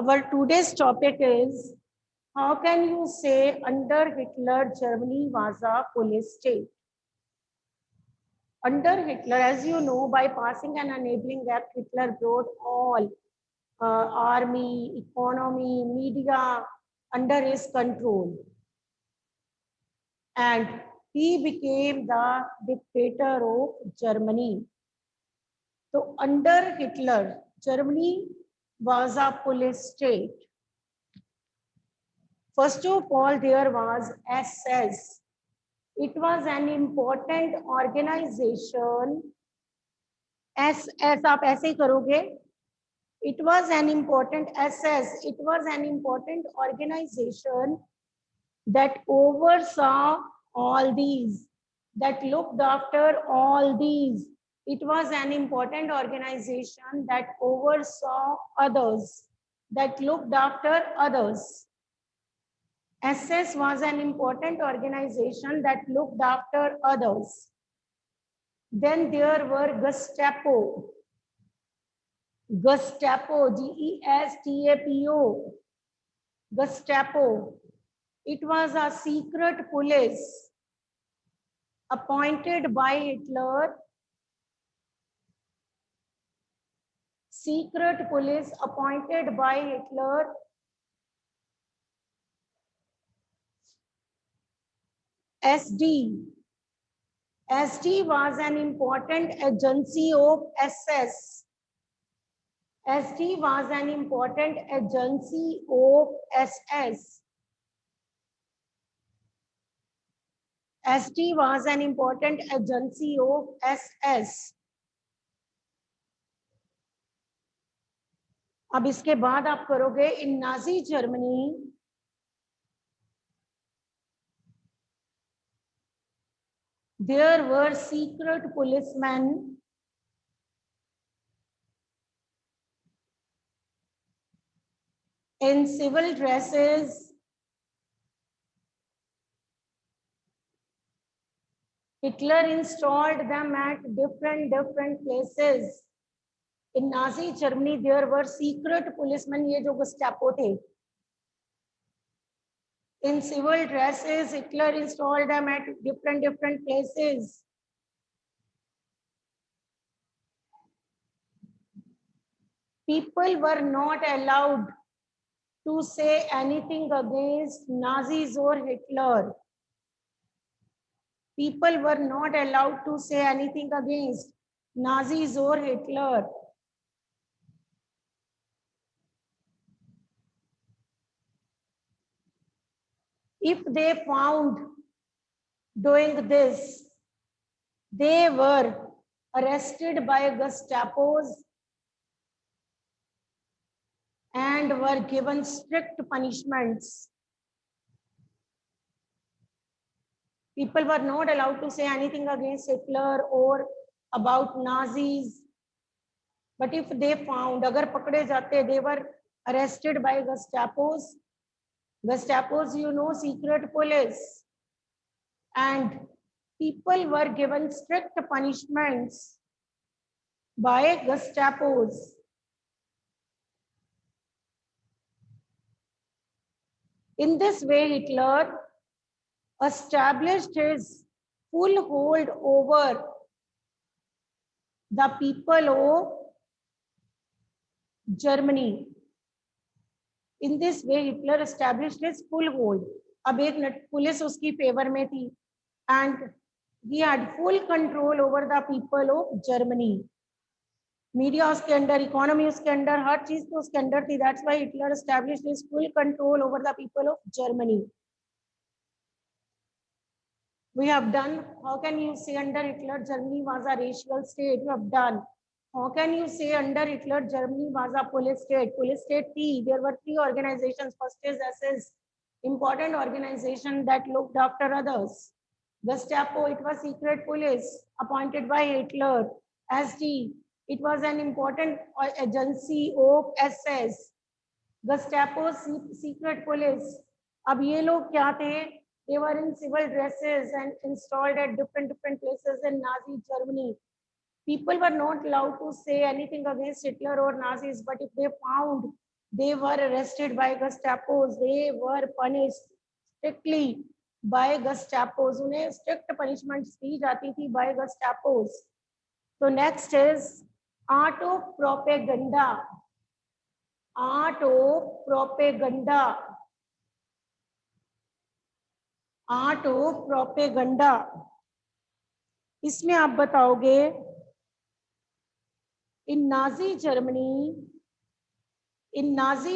Our today's topic is how can you say under Hitler Germany was a police state? Under Hitler, as you know, by passing an enabling act, Hitler brought all army, economy, media under his control. And he became the dictator of Germany. So under Hitler, Germany was a police state. First of all, there was SS. It was an important organization. SS आप ऐसे ही करोगे. It was an important SS. It was an important organization that oversaw all these, that looked after all these. It was an important organization that oversaw others, that looked after others. SS was an important organization that looked after others. Then there were Gestapo. Gestapo, Gestapo. Gestapo. It was a secret police appointed by Hitler. Secret police appointed by Hitler. SD. SD was an important agency of SS. SD was an important agency of SS. SD was an important agency of SS. अब इसके बाद आप करोगे in Nazi Germany. There were secret policemen in civil dresses. Hitler installed them at different places. In Nazi Germany, there were secret policemen, ये जो Gestapo थे. In civil dresses, Hitler installed them at different places. People were not allowed to say anything against Nazis or Hitler. People were not allowed to say anything against Nazis or Hitler. If they found doing this, they were arrested by Gestapos and were given strict punishments. People were not allowed to say anything against Hitler or about Nazis. But if they found, agar pakde jate, they were arrested by Gestapos. Gestapos, you know, secret police. And people were given strict punishments by Gestapos. In this way, Hitler established his full hold over the people of Germany. In this way, Hitler established his full hold. अब एक police उसकी favour में थी, and he had full control over the people of Germany. Media उसके under, economy उसके under, हर चीज तो उसके अंडर थी. That's why Hitler established his full control over the people of Germany. We have done. How can you say under Hitler Germany was a racial state? You have done. How can you say under Hitler Germany was a police state? Police state T. There were three organizations. First is SS, important organization that looked after others. Gestapo, it was secret police appointed by Hitler. SD, it was an important agency of SS. Gestapo, secret police. अब ये लोग क्या थे? They were in civil dresses and installed at different places in Nazi Germany. People were not allowed to say anything against Hitler or Nazis, but if they found They were arrested by Gestapos. They were punished strictly by Gestapos. उन्हें strict punishments दी जाती थी by Gestapos. So next is art of propaganda. Art of propaganda. Art of propaganda. इसमें आप बताओगे in Nazi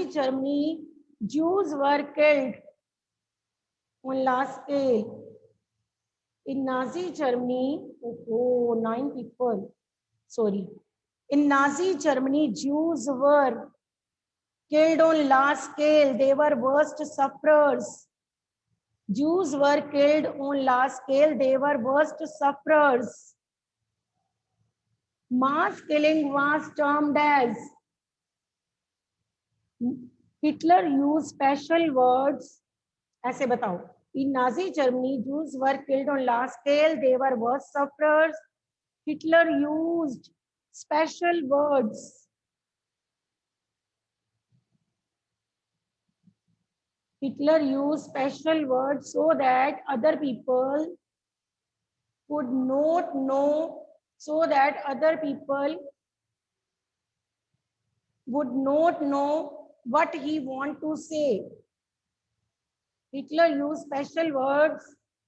Germany, Jews were killed on large scale. In Nazi Germany, 9 people. Sorry. In Nazi Germany, Jews were killed on large scale. They were worst sufferers. Jews were killed on large scale. They were worst sufferers. Mass killing was termed as. Hitler used special words. ऐसे बताओ. In Nazi Germany, Jews were killed on large scale. They were worst sufferers. Hitler used special words. Hitler used special words so that other people would not know, what he want to say. Hitler used special words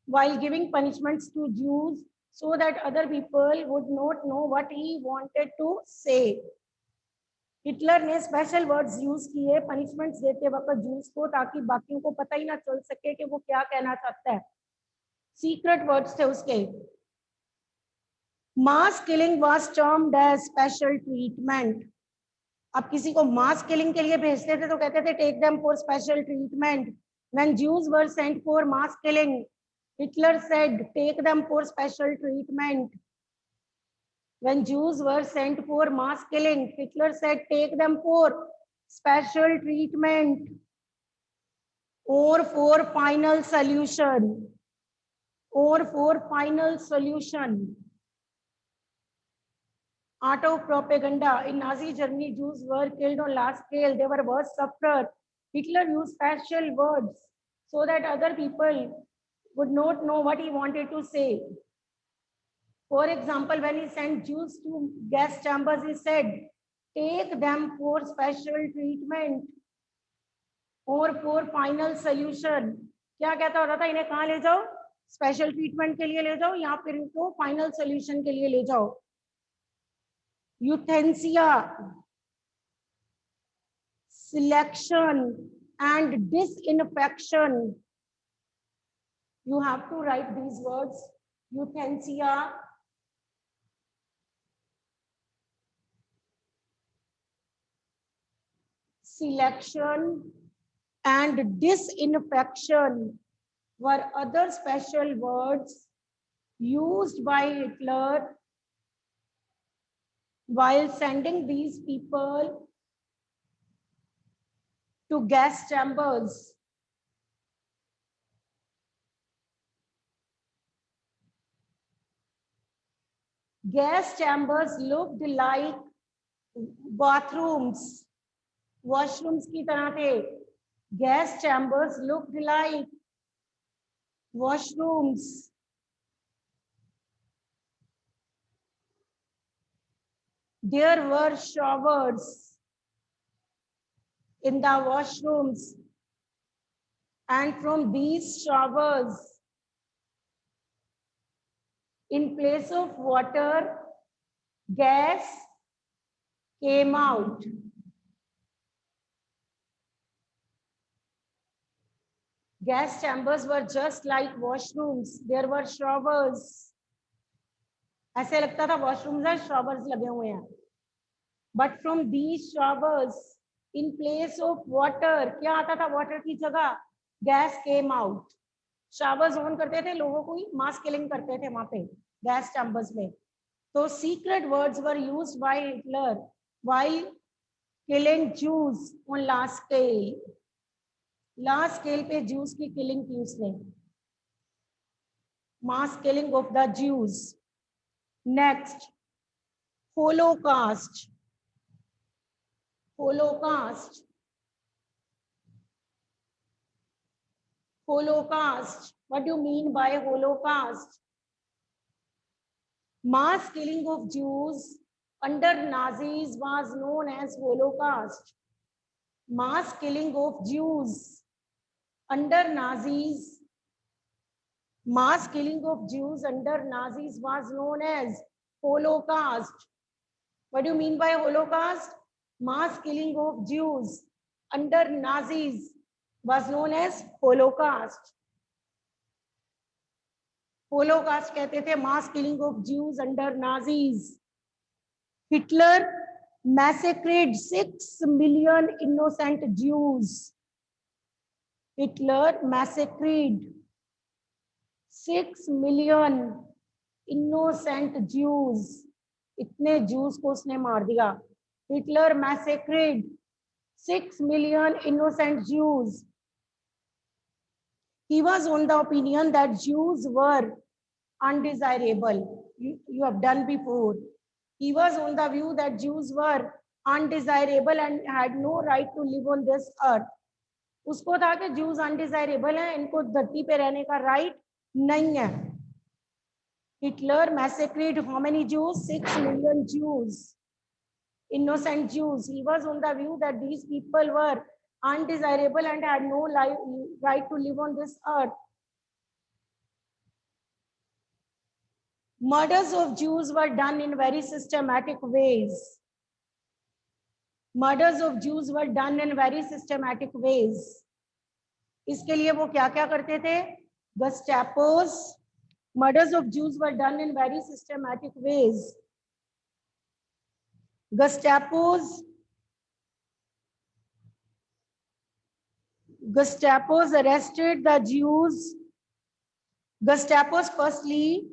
while giving punishments to Jews so that other people would not know what he wanted to say. Hitler ने special words use किए punishments देते वक्त juice को ताकि बाकियों को पता ही ना चल सके कि वो क्या कहना चाहता है. सीक्रेट वर्ड्स थे उसके. Mass killing was termed as special treatment. अब किसी को मास किलिंग के लिए भेजते थे तो कहते थे take them for special treatment. When Jews were sent for mass killing, Hitler said take them for special treatment. When Jews were sent for mass killing, Hitler said, take them for special treatment or for final solution. Art of propaganda. In Nazi Germany, Jews were killed on large scale. They were worst sufferers. Hitler used special words so that other people would not know what he wanted to say. For example, when he sent Jews to gas chambers, he said, take them for special treatment or for final solution. क्या कहता होता था? इन्हें कहाँ ले जाओ? Special treatment के लिए ले जाओ या फिर इनको फाइनल सॉल्यूशन के लिए ले जाओ. Euthanasia, selection and disinfection. You have to write these words. Euthanasia, selection and disinfection were other special words used by Hitler while sending these people to gas chambers. Gas chambers looked like bathrooms. Washrooms की तरह थे. Gas chambers looked like washrooms. There were showers in the washrooms, and from these showers, in place of water, gas came out. Gas chambers were just like washrooms. There were showers. ऐसे लगता था washrooms है, showers लगे हुए हैं. But from these showers, in place of water, क्या आता था water की जगह? Gas came out. Showers on करते थे, लोगों को ही mass killing करते थे वहाँ पे gas chambers में. तो secret words were used by Hitler while killing Jews on large scale. Large scale पे ज्यूज की किलिंग की उसने. Mass killing of the Jews. Next, Holocaust. Holocaust Holocaust. What do you mean by Holocaust? Mass killing of Jews under Nazis was known as Holocaust. Mass killing of Jews under Nazis. Mass killing of Jews under Nazis was known as Holocaust. What do you mean by Holocaust? Mass killing of Jews under Nazis was known as Holocaust. Holocaust कहते थे mass killing of Jews under Nazis. Hitler massacred 6 million innocent Jews. Hitler massacred 6 million innocent Jews. इतने Jews को उसने मार दिया. Hitler massacred 6 million innocent Jews. He was on the opinion that Jews were undesirable. You have done before. He was on the view that Jews were undesirable and had no right to live on this earth. उसको था कि Jews undesirable हैं, इनको धरती पे रहने का right नहीं है. Hitler massacred how many Jews? 6 million Jews, innocent Jews. He was on the view that these people were undesirable and had no right to live on this earth. Murders of Jews were done in very systematic ways. Murders of Jews were done in very systematic ways. इसके लिए वो क्या-क्या करते थे? Gestapos. Murders of Jews were done in very systematic ways. Gestapos arrested the Jews. Gestapos firstly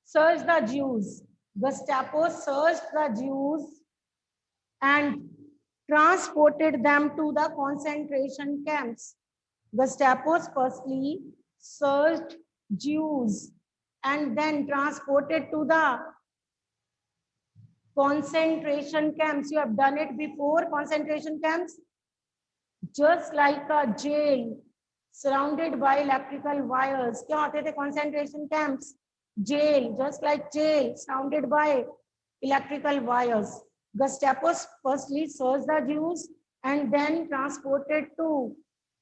searched the Jews. Gestapo searched the Jews and transported them to the concentration camps. Gestapo firstly searched Jews and then transported to the concentration camps. You have done it before, concentration camps. Just like a jail surrounded by electrical wires. क्या होते थे concentration camps? Jail, just like jail, surrounded by electrical wires. Gestapo firstly searched the Jews and then transported to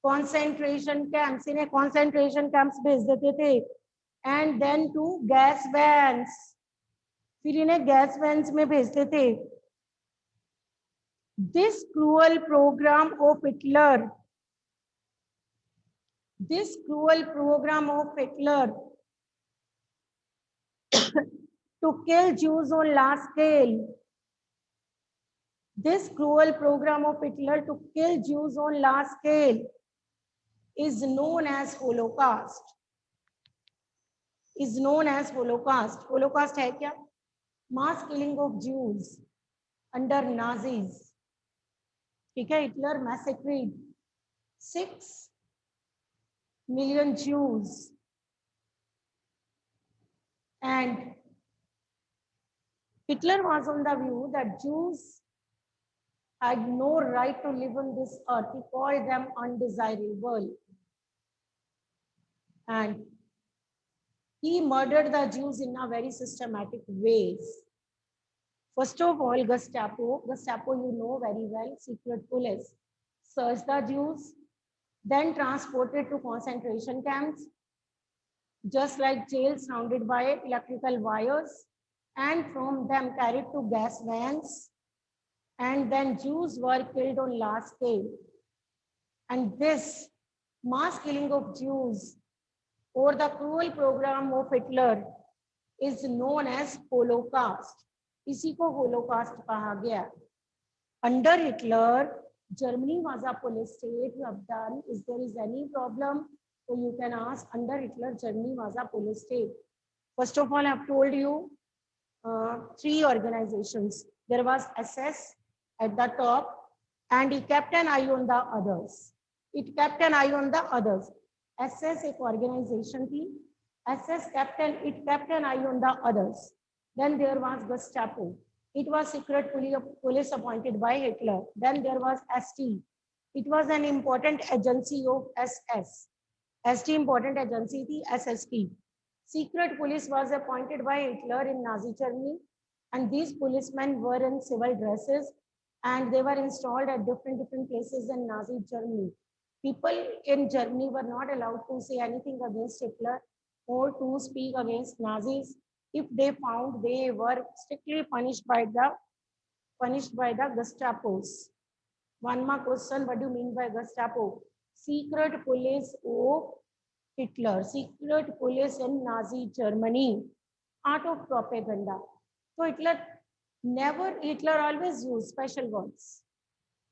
concentration camps. इन्हें concentration camps भेज देते थे. And then to gas vans. फिर इन्हें gas vans में भेजते थे. This cruel program of Hitler to kill Jews on large scale. This cruel program of Hitler to kill Jews on large scale is known as Holocaust. Holocaust है क्या? Mass killing of Jews under Nazis. ठीक है? Hitler massacred 6 million Jews and Hitler was on the view that Jews had no right to live on this earth. He called them undesirable. And he murdered the Jews in a very systematic ways. First of all, Gestapo, you know very well, secret police, searched the Jews, then transported to concentration camps, just like jails surrounded by electrical wires, and from them carried to gas vans, and then Jews were killed on large scale. And this mass killing of Jews or the cruel program of Hitler is known as Holocaust. इसी को Holocaust कहा गया. Under Hitler, Germany was a police state. You have done. If there is any problem, so you can ask. Under Hitler, Germany was a police state. First of all, I have told you 3 organizations. There was SS at the top, and it kept an eye on the others. SS एक organization थी. SS kept an eye on the others. Then there was Gestapo. It was secret police appointed by Hitler. Then there was ST. It was an important agency of SS. ST important agency थी SST. Secret police was appointed by Hitler in Nazi Germany, and these policemen were in civil dresses, and they were installed at different places in Nazi Germany. People in Germany were not allowed to say anything against Hitler or to speak against Nazis. If they found, they were strictly punished by the Gestapos. One more question: what do you mean by Gestapo? Secret police of Hitler, secret police in Nazi Germany, art of propaganda. So Hitler always used special words,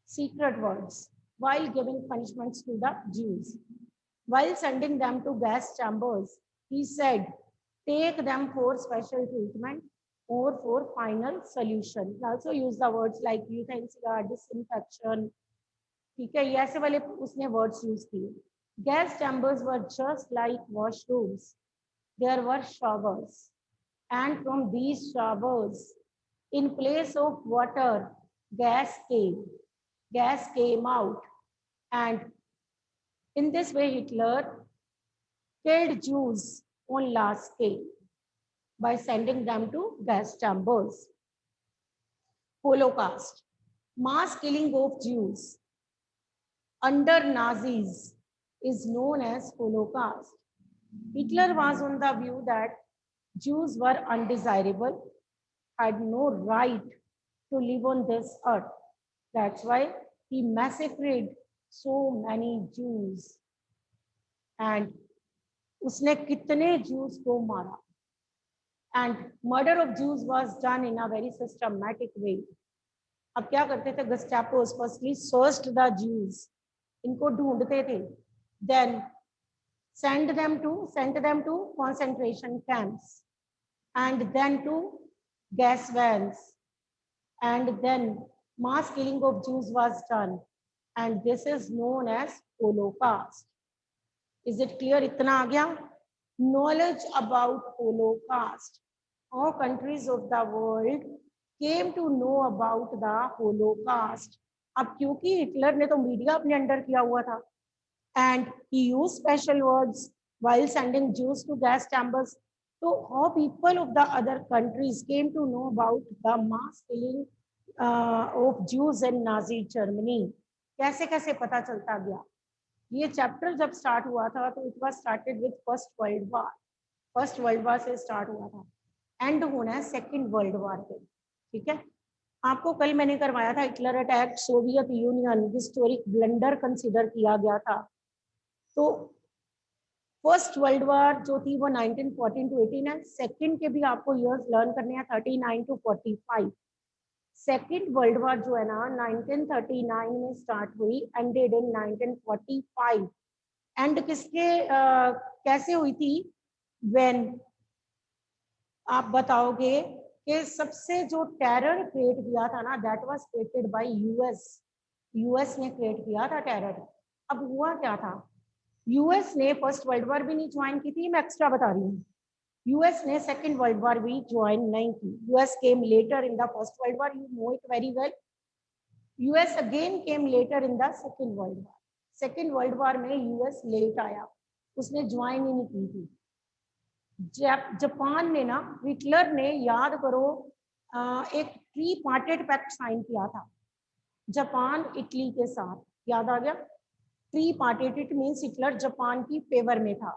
secret words, while giving punishments to the Jews. While sending them to gas chambers, he said, take them for special treatment or for final solution. He also used the words like euthanasia, disinfection. ठीक है, ये ऐसे वाले उसने words use किए. Gas chambers were just like washrooms. There were showers, and from these showers, in place of water, gas came out, and in this way Hitler killed Jews on large scale by sending them to gas chambers. Holocaust, mass killing of Jews under Nazis is known as Holocaust. Hitler was on the view that Jews were undesirable, had no right to live on this earth. That's why he massacred so many Jews. And उसने कितने Jews को मारा. And murder of Jews was done in a very systematic way. अब क्या करते थे? Gestapos firstly searched the Jews. इनको ढूंढते थे. Then sent them to concentration camps, and then to gas vans, and then mass killing of Jews was done, and this is known as Holocaust. Is it clear? इतना आ गया? Knowledge about Holocaust. All countries of the world came to know about the Holocaust. अब क्योंकि Hitler ने तो media अपने under किया हुआ था, and he used special words while sending Jews to gas chambers. So how people of the other countries came to know about the mass killing of Jews in Nazi Germany? कैसे कैसे पता चलता गया? ये chapter जब start हुआ था तो it was started with first world war से स्टार्ट हुआ था, एंड होना है सेकंड वर्ल्ड वॉर पे. ठीक है, आपको कल मैंने करवाया था Hitler attack Soviet union historic blunder consider किया गया था. तो फर्स्ट वर्ल्ड वॉर जो थी वो 1914 to 18 है. सेकंड के भी आपको ईयर्स लर्न करने हैं 39 to 45. सेकेंड वर्ल्ड वॉर जो है ना 1939 में स्टार्ट हुई, एंडेड इन 1945. एंड किसके कैसे हुई थी? व्हेन आप बताओगे कि सबसे जो टेरर क्रिएट किया था ना, that was created by US ने क्रिएट किया था टेरर. अब हुआ क्या था? यूएस ने फर्स्ट वर्ल्ड वॉर भी नहीं ज्वाइन की थी, मैं एक्स्ट्रा बता रही हूँ. यूएस ने सेकेंड वर्ल्ड वॉर भी ज्वाइन नहीं की. US came later in the first world war, you know it very well. US again came later in the second world war. Second world war में US late आया, उसने join ही नहीं की थी. Japan ने ना, हिटलर ने, याद करो, एक ट्री पार्टेड पैक्ट साइन किया था जापान इटली के साथ. याद आ गया? Tree parted, it means Hitler Japan की फेवर में था.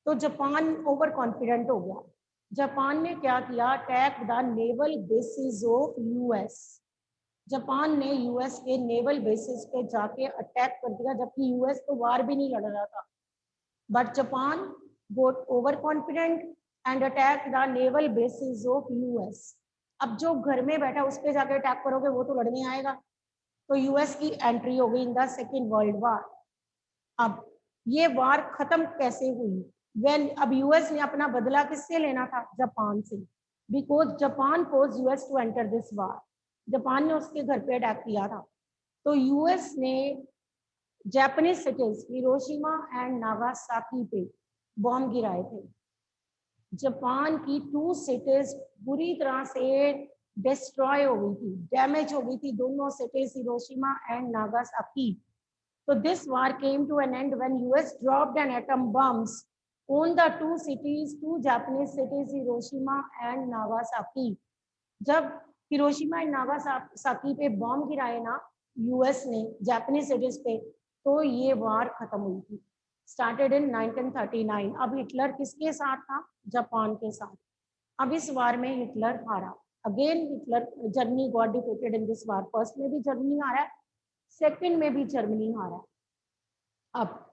तो जापान ओवर कॉन्फिडेंट हो गया. जापान ने क्या किया? Attack the naval bases of US. Japan ने यूएस के नेवल बेसिस पे जाके अटैक कर दिया, जबकि यूएस तो वार भी नहीं लड़ रहा था. But Japan got over confident and attack the naval bases of US. अब जो घर में बैठा उस पर जाके अटैक करोगे वो तो लड़ने आएगा. तो यूएस की एंट्री हो गई in the second world war. अब ये वार खत्म कैसे हुई? अब यूएस ने अपना बदला किससे लेना था? जापान से. Because Japan force US to enter this war. Japan ने उसके घर पे अटैक किया था. तो यूएस ने Japanese cities Hiroshima and Nagasaki पे बॉम्ब गिराए थे. जापान की 2 सिटीज बुरी तरह से डिस्ट्रॉय हो गई थी, डैमेज हो गई थी. दोनों cities Hiroshima and Nagasaki So this war came to an end when US dropped an atom bombs on the two Japanese cities, Hiroshima and Nagasaki. जब हिरोशिमा एंड नागासाकी पे बॉम्ब गिराए ना यूएस ने Japanese cities पे, तो ये वार खत्म हुई थी। Started in 1939। अब हिटलर किसके साथ था? जापान के साथ। अब इस वार में हिटलर हारा। Again Hitler, Germany got defeated in this war. First में भी जर्मनी हारा है, सेकंड में भी जर्मनी हारा है। अब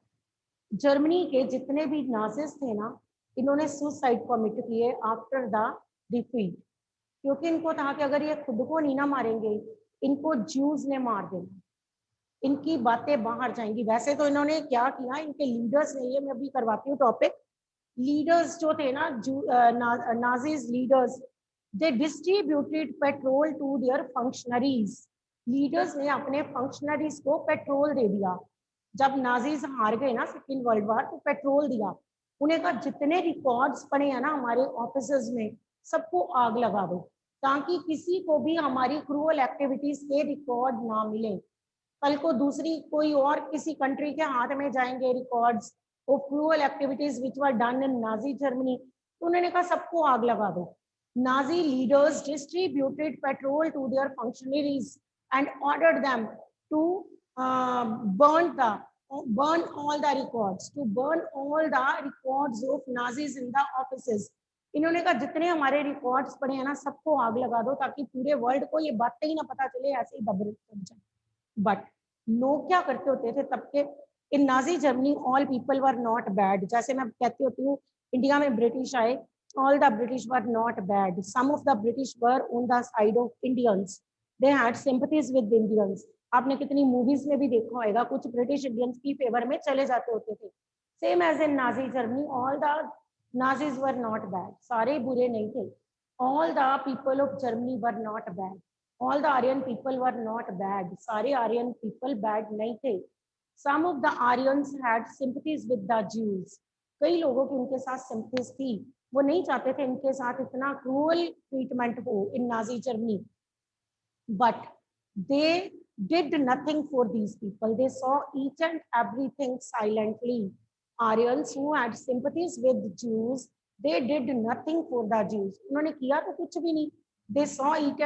जर्मनी के जितने भी नाजिस थे ना, इन्होंने सुसाइड कमिट किए आफ्टर द डिफीट, क्योंकि इनको था कि अगर ये खुद को नहीं ना मारेंगे, इनको ज्यूज ने मार देना, इनकी बातें बाहर जाएंगी। वैसे तो इन्होंने क्या किया, इनके लीडर्स ने, ये मैं अभी करवाती हूँ टॉपिक, लीडर्स जो थे ना, Nazis leaders, they distributed petrol to their functionaries. Leaders ने अपने फंक्शनरीज को पेट्रोल दे दिया। जब नाजीज हार गए ना सेकेंड वर्ल्ड वार, तो पेट्रोल दिया। उन्हें कहा जितने रिकॉर्ड्स पड़े हैं ना हमारे ऑफिसेज में, सबको आग लगा दो, ताकि किसी को भी हमारी क्रूअल एक्टिविटीज के रिकॉर्ड ना मिले। कल को दूसरी कोई और किसी कंट्री के हाथ में जाएंगे records of cruel activities which were done in Nazi Germany, तो उन्होंने कहा सबको आग लगा दो। Nazi leaders distributed petrol to their functionaries and ordered them to burn all the records, to burn all the records of Nazis in the offices। इन्होंने कहा जितने हमारे रिकॉर्ड्स पड़े हैं ना, सबको आग लगा दो, ताकि पूरे वर्ल्ड को ये बातें ही ना पता चले, ऐसे ही दबे जाए। बट लोग क्या करते होते थे तब के, in Nazi Germany all people were not bad. जैसे मैं कहती होती हूँ, इंडिया में ब्रिटिश आए, all the British were not bad, some of the British were on the side of Indians, they had sympathies with Indians. आपने कितनी movies में भी देखा होगा, कुछ ब्रिटिश इंडियंस की फेवर में चले जाते होते थे। Same as in Nazi Germany, all the Nazis were not bad, सारे बुरे नहीं थे। All the people of Germany were not bad, all the Aryan people were not bad, सारे आर्यन पीपल बैड नहीं थे। Some of the Aryans had sympathies with the Jews, कई लोगों की उनके साथ सिंपैथीज थी, वो नहीं चाहते थे इनके साथ इतना क्रूअल ट्रीटमेंट हो in Nazi Germany. But they did nothing for these people, they saw each and everything silently. Aryans who had sympathies with Jews, they did nothing for the Jews, उन्होंने किया तो कुछ भी नहीं। they saw each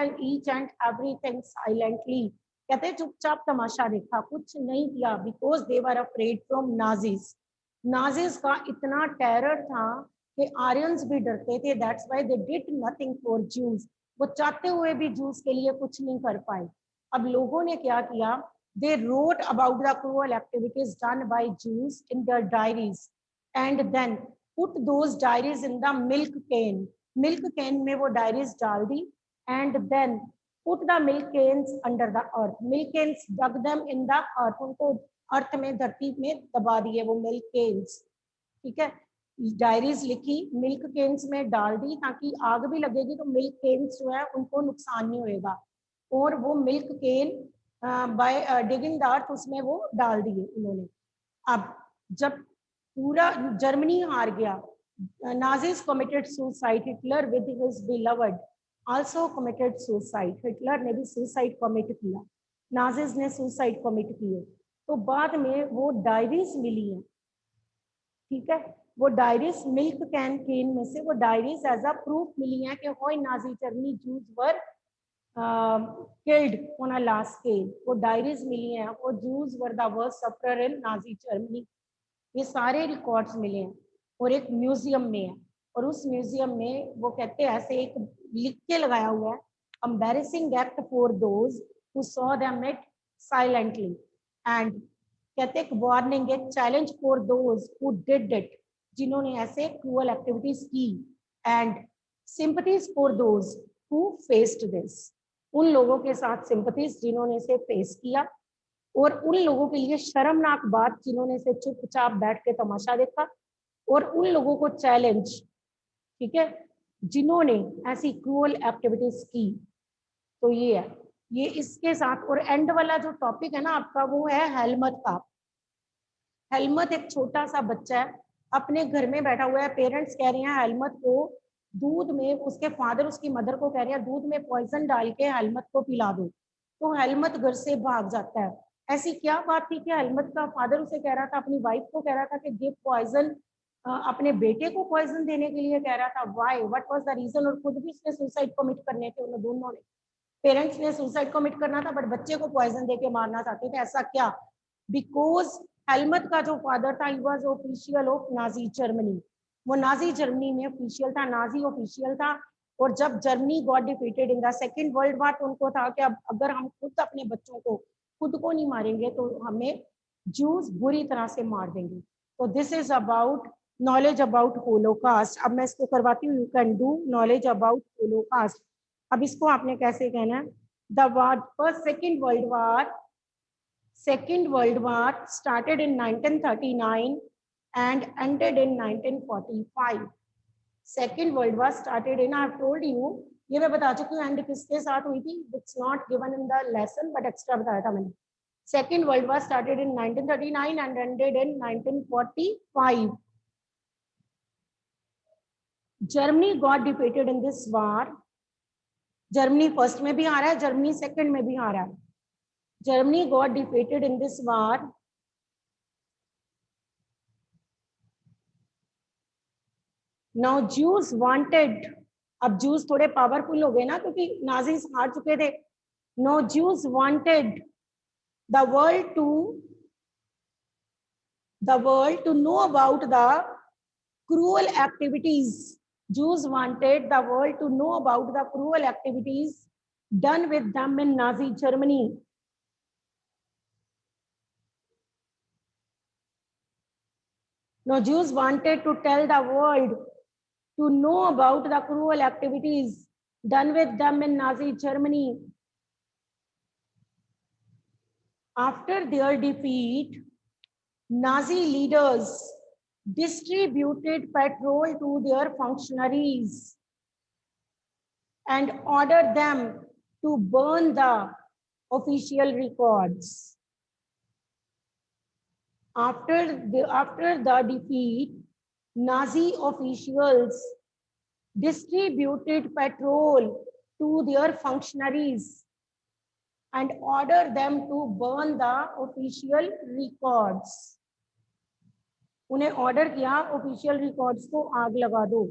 and everything silently, कहते चुपचाप तमाशा देखा, कुछ नहीं किया, because they were afraid from Nazis। Nazis का इतना टेरर था कि आर्यंस भी डरते थे, that's why they did nothing for Jews। वो चाहते हुए भी जूस के लिए कुछ नहीं कर पाए। अब लोगों ने क्या किया, they wrote about the cruel activities done by Jews in their diaries and then put those diaries in the milk can। milk can में वो डायरीज डाल दी, and then put the milk cans under the earth। milk cans dug them in the earth, उनको अर्थ में, धरती में दबा दिए वो milk cans। ठीक है, डायरीज लिखी, मिल्क केन्स में डाल दी, ताकि आग भी लगेगी तो मिल्क केन्स जो है उनको नुकसान नहीं होएगा। और वो milk can by digging the earth उसमें वो डाल दिए उन्होंने। अब जब पूरा जर्मनी हार गया, Nazis committed suicide, Hitler with his beloved also committed suicide. Hitler ने भी सुसाइड कमिट किया, नाजीज ने सुसाइड कमिट किए। तो बाद में वो डायरीज मिली है, ठीक है, वो डायरीज मिल्क कैन केन में से वो डायरीज एज अ प्रूफ मिली है कि होय Nazi Germany juice were killed on a large scale। वो डायरीज मिली हैं, वो juice were the worst sufferer in Nazi Germany. ये सारे रिकॉर्ड्स मिले हैं और एक म्यूजियम में है, और उस म्यूजियम में वो कहते हैं ऐसे एक लिख के लगाया हुआ है, embarrassing act for those who saw them it silently, and कहते हैं वार्निंग, एक challenge for those who did it, जिन्होंने ऐसे क्रूअल एक्टिविटीज की, and sympathies for those who faced this, उन लोगों के साथ सिंपैथीज जिन्होंने इसे फेस किया, और उन लोगों के लिए शर्मनाक बात जिन्होंने इसे चुपचाप बैठ के तमाशा देखा, और उन लोगों को चैलेंज, ठीक है, जिन्होंने ऐसी क्रूअल एक्टिविटीज की। तो ये है, ये इसके साथ। और एंड वाला जो टॉपिक है ना आपका, वो है हेलमत का। हेलमत एक छोटा सा बच्चा है, अपने घर में बैठा हुआ है, पेरेंट्स कह रहे हैं हेलमत को दूध में, उसके फादर उसकी मदर को कह रहे हैं दूध में पॉइजन डाल के हेलमत को पिला दो, तो हेलमत घर से भाग जाता है। ऐसी क्या बात थी कि हेलमत का फादर उसे कह रहा था, अपनी वाइफ को कह रहा था कि गिव पॉइजन, अपने बेटे को पॉइजन देने के लिए कह रहा था। Why, what was the reason? और खुद भी इसने सुसाइड कमिट करने थे, उन दोनों ने, पेरेंट्स ने सुसाइड कमिट करना था बट बच्चे को पॉइजन देके मारना चाहते थे। ऐसा क्या? बिकॉज हेलमत का जो फादर था, he was official of Nazi Germany, वो नाजी जर्मनी में ऑफिशियल था, नाजी ऑफिशियल था। और जब Germany got defeated in the second world war, तो उनको था कि अब अगर हम खुद अपने बच्चों को खुद को नहीं मारेंगे तो हमें जूस बुरी तरह से मार देंगे। तो this is about knowledge about Holocaust. अब मैं इसको करवाती हूँ, you can do knowledge about Holocaust. अब इसको आपने कैसे कहना है? The war first second world war started in 1939 and ended in 1945. Second world war started in, I have told you, ये मैं बता चुकी हूँ एंड किसके साथ हुई थी, it's not given in the lesson but extra बताया था मैंने। Second World War started in 1939 and ended in 1945. Germany got defeated in this war. Germany first में भी आ रहा है, जर्मनी सेकंड में भी आ रहा है। Germany got defeated in this war. Now Jews wanted, अब Jews थोड़े पावरफुल हो गए ना क्योंकि नाजीज हार चुके थे। Now Jews wanted the world to know about the cruel activities. Jews wanted the world to know about the cruel activities done with them in Nazi Germany. Now Jews wanted to tell the world to know about the cruel activities done with them in Nazi Germany. After their defeat, Nazi leaders distributed petrol to their functionaries and ordered them to burn the official records. After the defeat, Nazi officials distributed petrol to their functionaries and ordered them to burn the official records. उन्हें order किया official records को आग लगा दो।